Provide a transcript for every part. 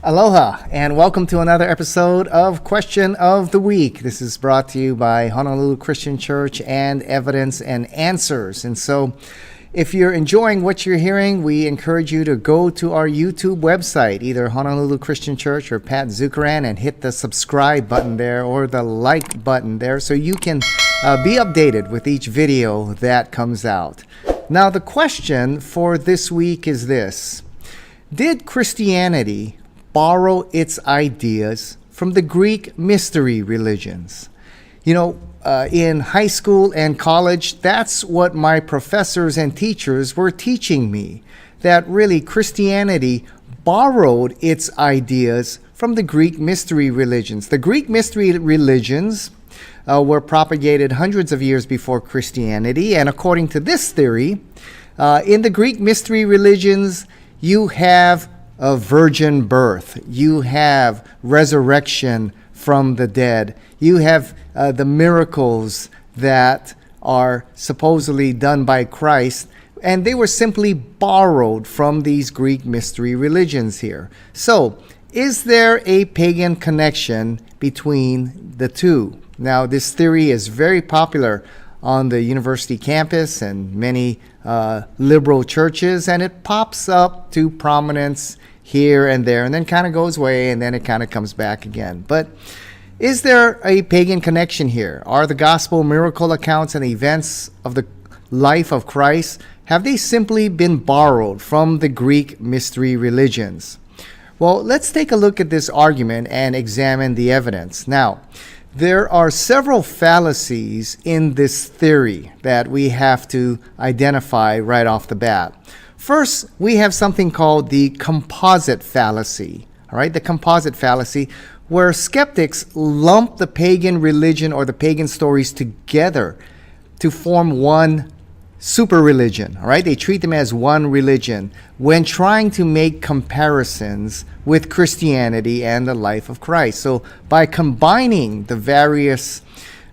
Aloha, and welcome to another episode of Question of the Week. This is brought to you by Honolulu Christian Church and Evidence and Answers. And so, if you're enjoying what you're hearing, we encourage you to go to our YouTube website, either Honolulu Christian Church or Pat Zuckeran, and hit the subscribe button there or the like button there so you can be updated with each video that comes out. Now, the question for this week is this: did Christianity borrow its ideas from the Greek mystery religions? In high school and college, that's what my professors and teachers were teaching me, that really Christianity borrowed its ideas from the Greek mystery religions. The Greek mystery religions were propagated hundreds of years before Christianity, and according to this theory, in the Greek mystery religions, you have a virgin birth, you have resurrection from the dead, you have the miracles that are supposedly done by Christ, and they were simply borrowed from these Greek mystery religions here. So, is there a pagan connection between the two? Now, this theory is very popular on the university campus and many liberal churches, and it pops up to prominence here and there, and then kind of goes away, and then it kind of comes back again. But is there a pagan connection here? Are the gospel miracle accounts and events of the life of Christ, have they simply been borrowed from the Greek mystery religions? Well, let's take a look at this argument and examine the evidence. Now, there are several fallacies in this theory that we have to identify right off the bat. First, we have something called the composite fallacy. All right, the composite fallacy, where skeptics lump the pagan religion or the pagan stories together to form one super religion. All right, they treat them as one religion when trying to make comparisons with Christianity and the life of Christ. So by combining the various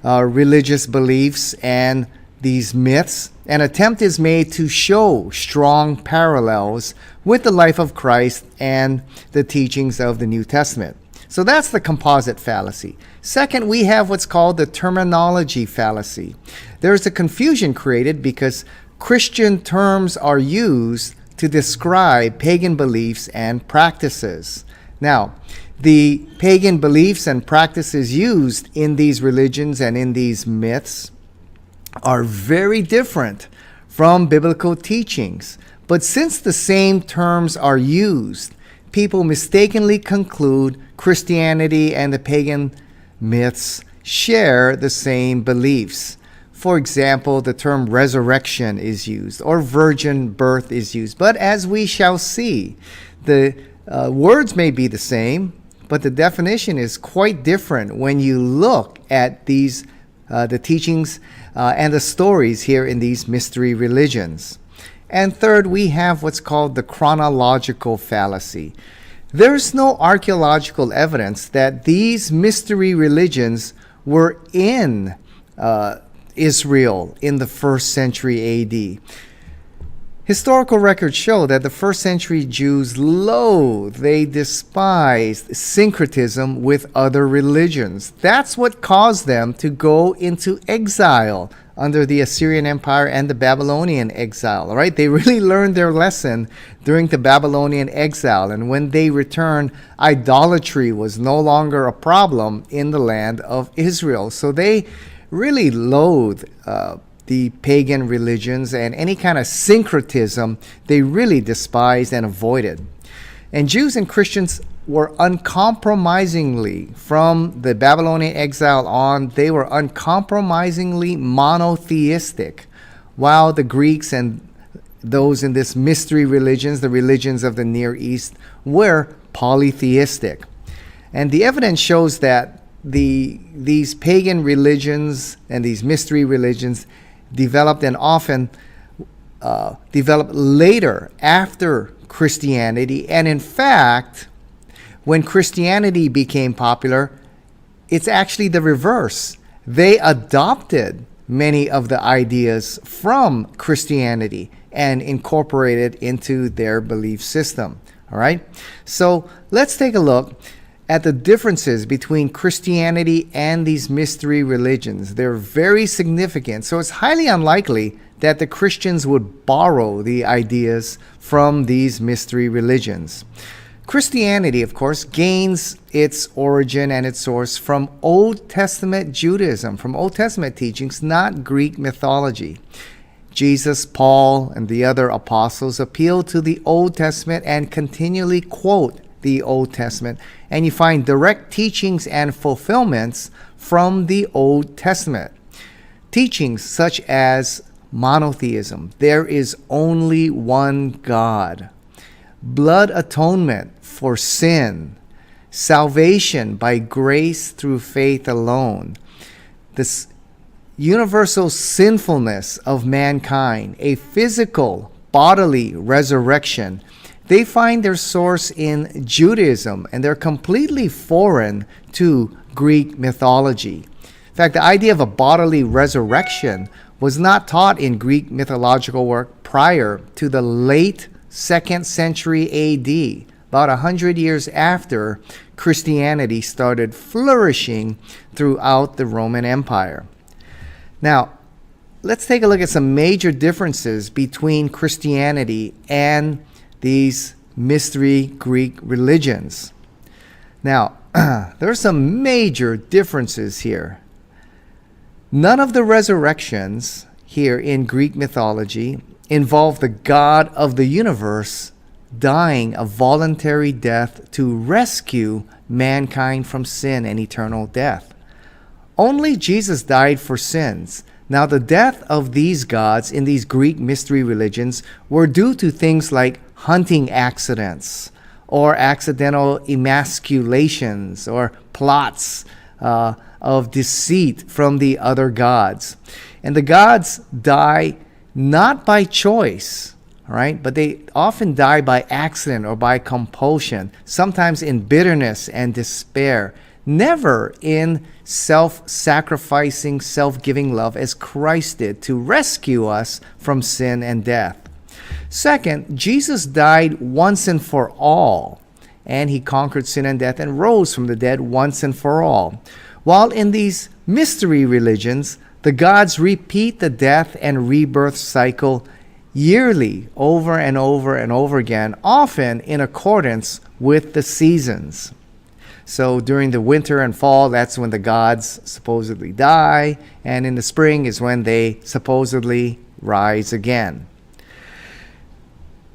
religious beliefs and these myths, an attempt is made to show strong parallels with the life of Christ and the teachings of the New Testament. So that's the composite fallacy. Second, we have what's called the terminology fallacy. There's a confusion created because Christian terms are used to describe pagan beliefs and practices. Now, the pagan beliefs and practices used in these religions and in these myths are very different from biblical teachings. But since the same terms are used, people mistakenly conclude Christianity and the pagan myths share the same beliefs. For example, the term resurrection is used or virgin birth is used. But as we shall see, the words may be the same, but the definition is quite different when you look at these the teachings and the stories here in these mystery religions. And third, we have what's called the chronological fallacy. There's no archaeological evidence that these mystery religions were in Israel in the 1st century AD. Historical records show that the 1st century Jews they despised syncretism with other religions. That's what caused them to go into exile under the Assyrian Empire and the Babylonian exile. All right, they really learned their lesson during the Babylonian exile, and when they returned, idolatry was no longer a problem in the land of Israel. So they really loathed the pagan religions, and any kind of syncretism they really despised and avoided. And Jews and Christians were uncompromisingly, from the Babylonian exile on, they were uncompromisingly monotheistic, while the Greeks and those in this mystery religions, the religions of the Near East, were polytheistic. And the evidence shows that these pagan religions and these mystery religions developed and often developed later after Christianity. And in fact, when Christianity became popular, it's actually the reverse. They adopted many of the ideas from Christianity and incorporated into their belief system. All right? So let's take a look at the differences between Christianity and these mystery religions. They're very significant. So it's highly unlikely that the Christians would borrow the ideas from these mystery religions. Christianity, of course, gains its origin and its source from Old Testament Judaism, from Old Testament teachings, not Greek mythology. Jesus, Paul, and the other apostles appeal to the Old Testament and continually quote the Old Testament, and you find direct teachings and fulfillments from the Old Testament. Teachings such as monotheism, there is only one God, blood atonement for sin, salvation by grace through faith alone, this universal sinfulness of mankind, a physical bodily resurrection. They find their source in Judaism, and they're completely foreign to Greek mythology. In fact, the idea of a bodily resurrection was not taught in Greek mythological work prior to the late 2nd century AD, about 100 years after Christianity started flourishing throughout the Roman Empire. Now, let's take a look at some major differences between Christianity and these mystery Greek religions. Now, there are some major differences here. None of the resurrections here in Greek mythology involve the God of the universe dying a voluntary death to rescue mankind from sin and eternal death. Only Jesus died for sins. Now, the death of these gods in these Greek mystery religions were due to things like hunting accidents or accidental emasculations or plots of deceit from the other gods. And the gods die not by choice, all right, but they often die by accident or by compulsion, sometimes in bitterness and despair, never in self-sacrificing, self-giving love as Christ did to rescue us from sin and death. Second, Jesus died once and for all, and he conquered sin and death and rose from the dead once and for all. While in these mystery religions, the gods repeat the death and rebirth cycle yearly, over and over and over again, often in accordance with the seasons. So during the winter and fall, that's when the gods supposedly die, and in the spring is when they supposedly rise again.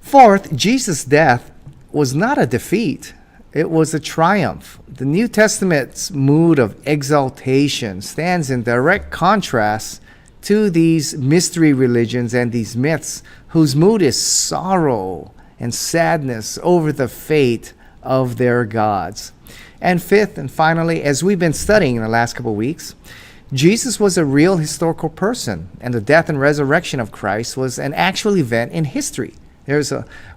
Fourth, Jesus' death was not a defeat. It was a triumph. The New Testament's mood of exaltation stands in direct contrast to these mystery religions and these myths whose mood is sorrow and sadness over the fate of their gods. And fifth and finally, as we've been studying in the last couple of weeks, Jesus was a real historical person, and the death and resurrection of Christ was an actual event in history.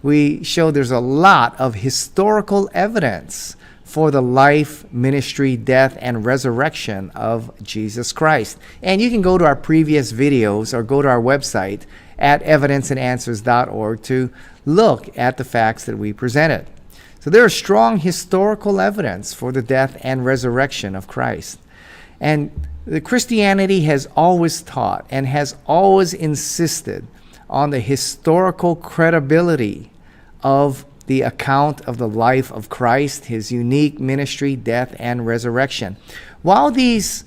We show there's a lot of historical evidence for the life, ministry, death, and resurrection of Jesus Christ. And you can go to our previous videos or go to our website at evidenceandanswers.org to look at the facts that we presented. So there is strong historical evidence for the death and resurrection of Christ. And the Christianity has always taught and has always insisted on the historical credibility of the account of the life of Christ, his unique ministry, death, and resurrection. While these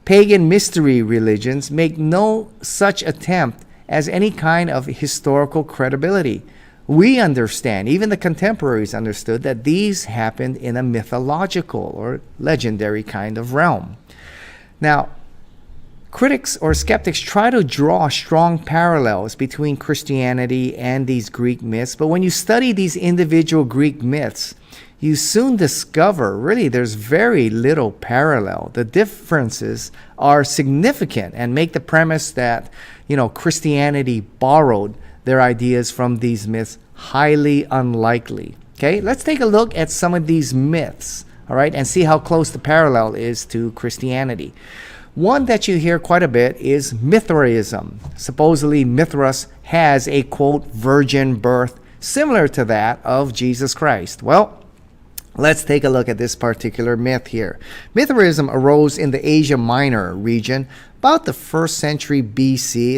pagan mystery religions make no such attempt as any kind of historical credibility, we understand, even the contemporaries understood, that these happened in a mythological or legendary kind of realm. Now, critics or skeptics try to draw strong parallels between Christianity and these Greek myths, but when you study these individual Greek myths, you soon discover really there's very little parallel. The differences are significant and make the premise that, Christianity borrowed their ideas from these myths highly unlikely. Okay, let's take a look at some of these myths, all right, and see how close the parallel is to Christianity. One that you hear quite a bit is Mithraism. Supposedly, Mithras has a, quote, virgin birth similar to that of Jesus Christ? Well, let's take a look at this particular myth here. Mithraism arose in the Asia Minor region about the 1st century BC.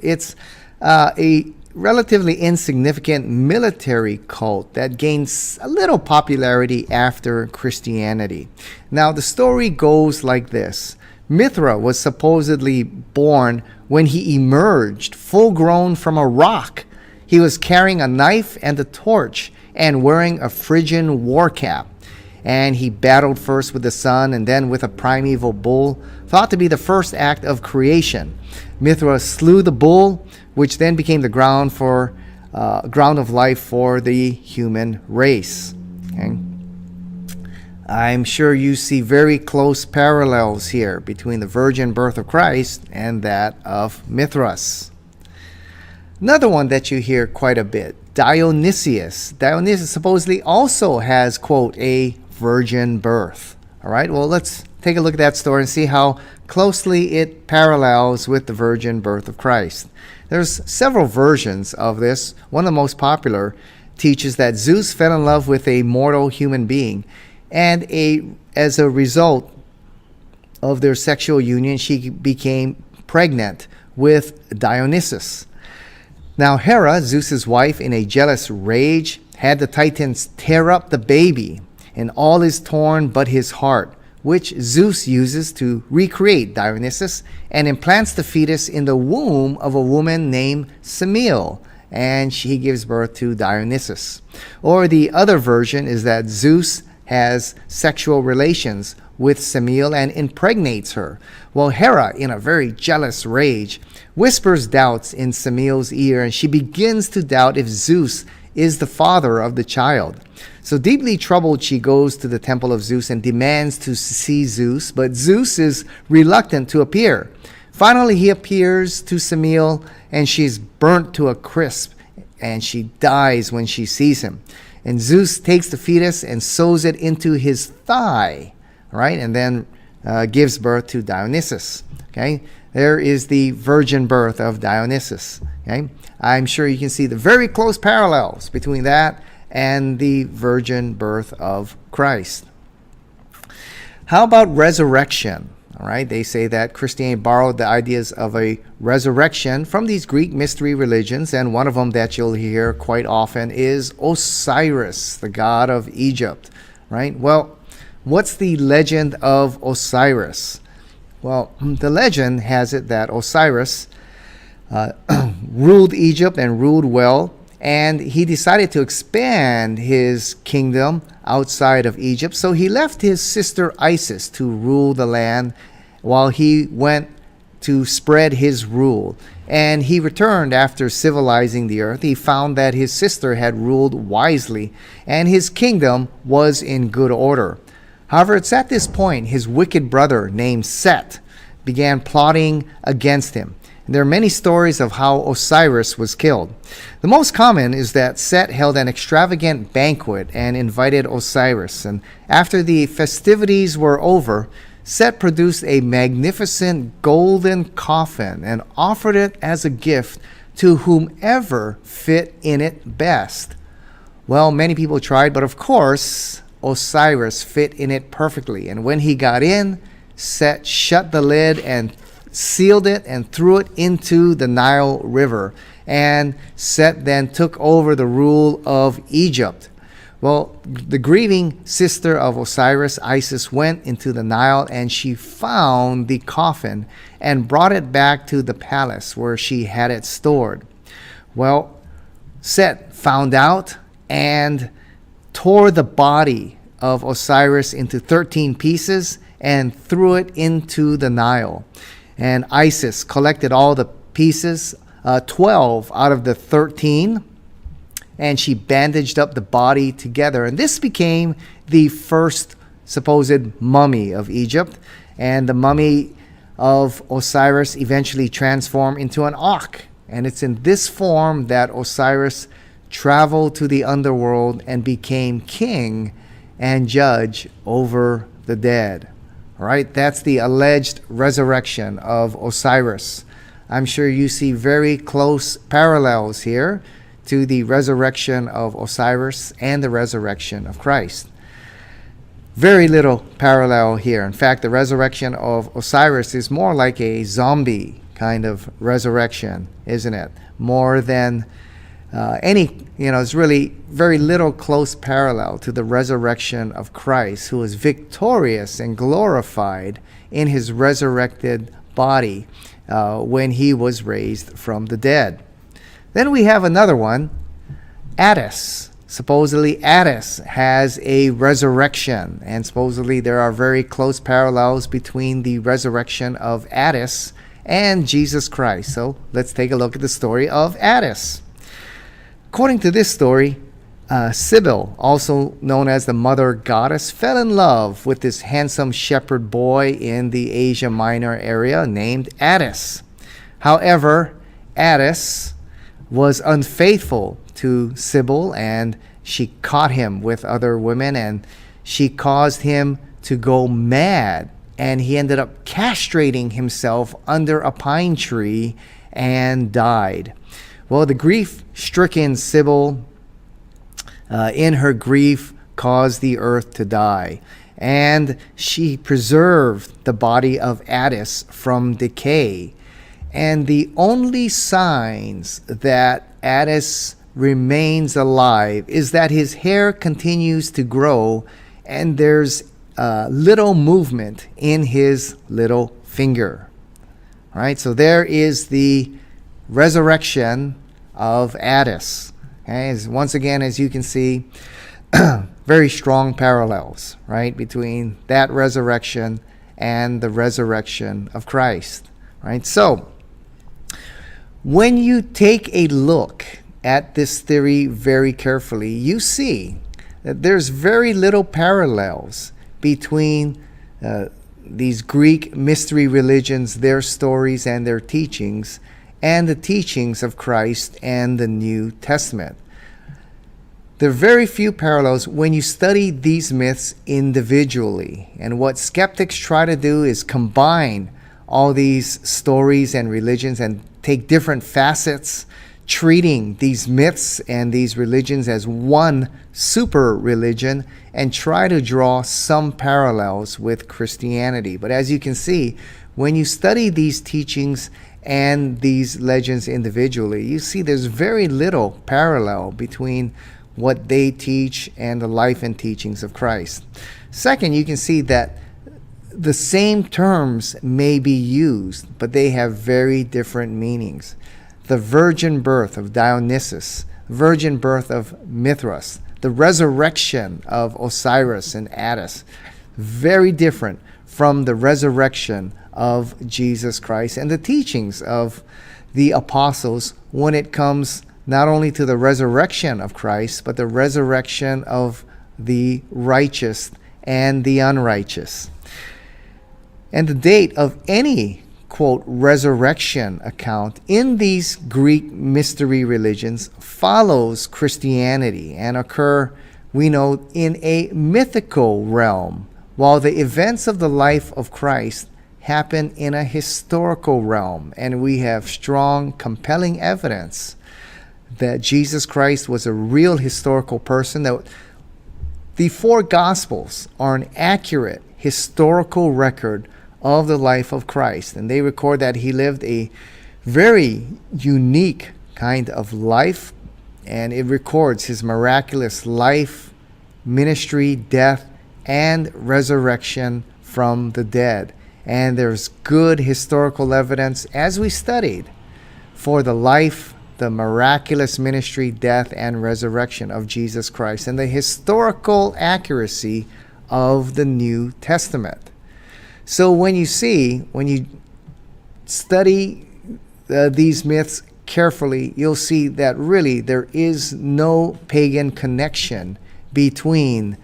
It's a relatively insignificant military cult that gains a little popularity after Christianity. Now, the story goes like this. MITHRA was supposedly born when he emerged full-grown from a rock. He was carrying a knife and a torch and wearing a Phrygian war cap. And he battled first with the sun and then with a primeval bull, thought to be the first act of creation. MITHRA slew the bull, which then became the ground of life for the human race. Okay? I'm sure you see very close parallels here between the virgin birth of Christ and that of Mithras. Another one that you hear quite a bit, Dionysius. Dionysius supposedly also has, quote, a virgin birth. All right, well, let's take a look at that story and see how closely it parallels with the virgin birth of Christ. There's several versions of this. One of the most popular teaches that Zeus fell in love with a mortal human being, and as a result of their sexual union, she became pregnant with Dionysus. Now Hera, Zeus's wife, in a jealous rage, had the Titans tear up the baby, and all is torn but his heart, which Zeus uses to recreate Dionysus and implants the fetus in the womb of a woman named Semele, and she gives birth to Dionysus. Or the other version is that Zeus has sexual relations with Semele and impregnates her, while Hera, in a very jealous rage, whispers doubts in Semele's ear, and she begins to doubt if Zeus is the father of the child. So deeply troubled, she goes to the temple of Zeus and demands to see Zeus, but Zeus is reluctant to appear. Finally, he appears to Semele, and she's burnt to a crisp, and she dies when she sees him. And Zeus takes the fetus and sews it into his thigh, right, and then gives birth to Dionysus. Okay, there is the virgin birth of Dionysus. Okay, I'm sure you can see the very close parallels between that and the virgin birth of Christ. How about resurrection? All right, they say that Christianity borrowed the ideas of a resurrection from these Greek mystery religions, and one of them that you'll hear quite often is Osiris, the god of Egypt. Right? Well, what's the legend of Osiris? Well, the legend has it that Osiris ruled Egypt and ruled well, and he decided to expand his kingdom outside of Egypt. So he left his sister Isis to rule the land while he went to spread his rule. And he returned after civilizing the earth. He found that his sister had ruled wisely and his kingdom was in good order. However, it's at this point his wicked brother named Set began plotting against him. There are many stories of how Osiris was killed. The most common is that Set held an extravagant banquet and invited Osiris. And after the festivities were over, Set produced a magnificent golden coffin and offered it as a gift to whomever fit in it best. Well, many people tried, but of course, Osiris fit in it perfectly. And when he got in, Set shut the lid and sealed it and threw it into the Nile River. And Set then took over the rule of Egypt. Well, the grieving sister of Osiris, Isis, went into the Nile and she found the coffin and brought it back to the palace where she had it stored. Well, Set found out and tore the body of Osiris into 13 pieces and threw it into the Nile. And Isis collected all the pieces, 12 out of the 13, and she bandaged up the body together. And this became the first supposed mummy of Egypt. And the mummy of Osiris eventually transformed into an auk. And it's in this form that Osiris traveled to the underworld and became king and judge over the dead. All right, that's the alleged resurrection of Osiris. I'm sure you see very close parallels here to the resurrection of Osiris and the resurrection of Christ. Very little parallel here. In fact, the resurrection of Osiris is more like a zombie kind of resurrection, isn't it? More than it's really very little close parallel to the resurrection of Christ, who was victorious and glorified in his resurrected body when he was raised from the dead. Then we have another one, ATTIS. Supposedly ATTIS has a resurrection, and supposedly there are very close parallels between the resurrection of ATTIS and Jesus Christ. So let's take a look at the story of ATTIS. According to this story, Cybele, also known as the mother goddess, fell in love with this handsome shepherd boy in the Asia Minor area named ATTIS. However, ATTIS was unfaithful to Cybele, and she caught him with other women, and she caused him to go mad, and he ended up castrating himself under a pine tree and died. Well, the grief-stricken Cybele, in her grief, caused the earth to die, and she preserved the body of ATTIS from decay. And the only signs that ATTIS remains alive is that his hair continues to grow, and there's little movement in his little finger. All right, so there is the resurrection of ATTIS. Okay, once again, as you can see, very strong parallels, right, between that resurrection and the resurrection of Christ. Right, so when you take a look at this theory very carefully, you see that there's very little parallels between these Greek mystery religions, their stories and their teachings, and the teachings of Christ and the New Testament. There are very few parallels when you study these myths individually. And what skeptics try to do is combine all these stories and religions and take different facets, treating these myths and these religions as one super religion, and try to draw some parallels with Christianity. But as you can see, when you study these teachings and these legends individually, you see there's very little parallel between what they teach and the life and teachings of Christ. Second, you can see that the same terms may be used, but they have very different meanings. The virgin birth of Dionysus, virgin birth of MITHRA, the resurrection of Osiris and ATTIS, very different from the resurrection of Jesus Christ and the teachings of the apostles when it comes not only to the resurrection of Christ, but the resurrection of the righteous and the unrighteous. And the date of any, quote, resurrection account in these Greek mystery religions follows Christianity and occur, we know, in a mythical realm, while the events of the life of Christ happen in a historical realm. And we have strong, compelling evidence that Jesus Christ was a real historical person, that the four Gospels are an accurate historical record of the life of Christ. And they record that he lived a very unique kind of life, and it records his miraculous life, ministry, death, and resurrection from the dead. And there's good historical evidence, as we studied, for the life, the miraculous ministry, death, and resurrection of Jesus Christ, and the historical accuracy of the New Testament. So when you study these myths carefully, you'll see that really there is no pagan connection between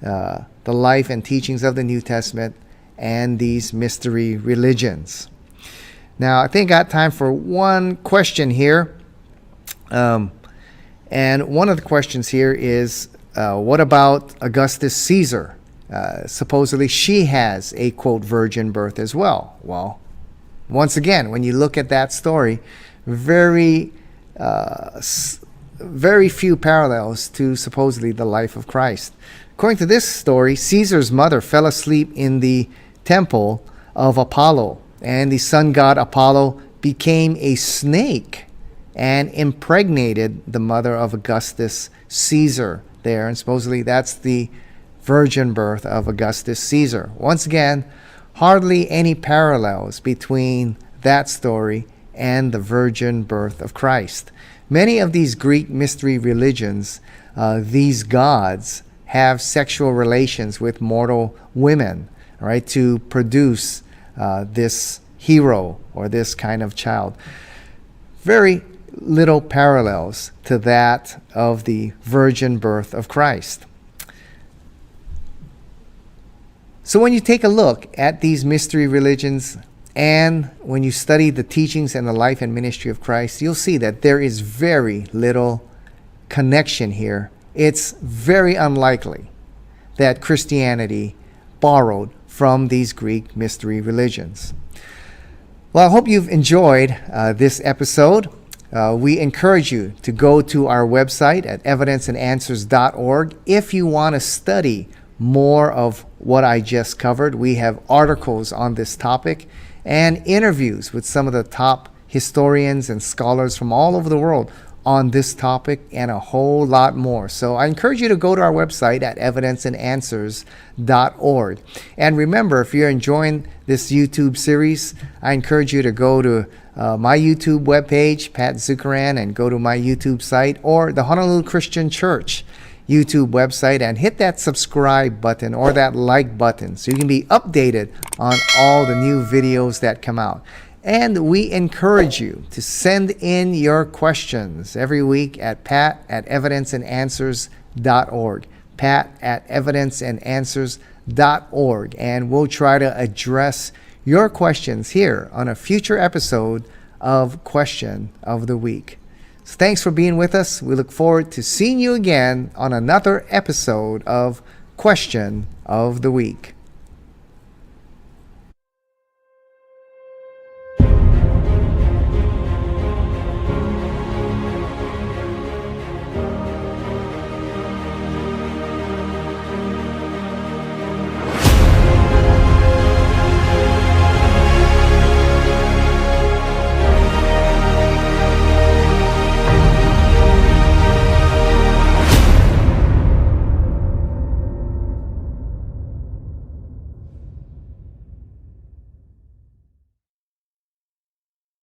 the life and teachings of the New Testament and these mystery religions. Now, I think I got time for one question here. And one of the questions here is, what about Augustus Caesar? Supposedly she has a, quote, virgin birth as well. Well, once again, when you look at that story, very very few parallels to supposedly the life of Christ. According to this story, Caesar's mother fell asleep in the temple of Apollo, and the sun god Apollo became a snake and impregnated the mother of Augustus Caesar there. And supposedly that's the virgin birth of Augustus Caesar. Once again, hardly any parallels between that story and the virgin birth of Christ. Many of these Greek mystery religions, these gods have sexual relations with mortal women, all right, to produce this hero or this kind of child. Very little parallels to that of the virgin birth of Christ. So when you take a look at these mystery religions and when you study the teachings and the life and ministry of Christ, you'll see that there is very little connection here. It's very unlikely that Christianity borrowed from these Greek mystery religions. Well, I hope you've enjoyed this episode. We encourage you to go to our website at evidenceandanswers.org if you want to study more of what I just covered. We have articles on this topic and interviews with some of the top historians and scholars from all over the world on this topic and a whole lot more. So I encourage you to go to our website at evidenceandanswers.org. And remember, if you're enjoying this YouTube series, I encourage you to go to my YouTube webpage, Pat Zuckeran, and go to my YouTube site or the Honolulu Christian Church YouTube website and hit that subscribe button or that like button so you can be updated on all the new videos that come out. And we encourage you to send in your questions every week at pat@evidenceandanswers.org. pat@evidenceandanswers.org. And we'll try to address your questions here on a future episode of Question of the Week. So thanks for being with us. We look forward to seeing you again on another episode of Question of the Week.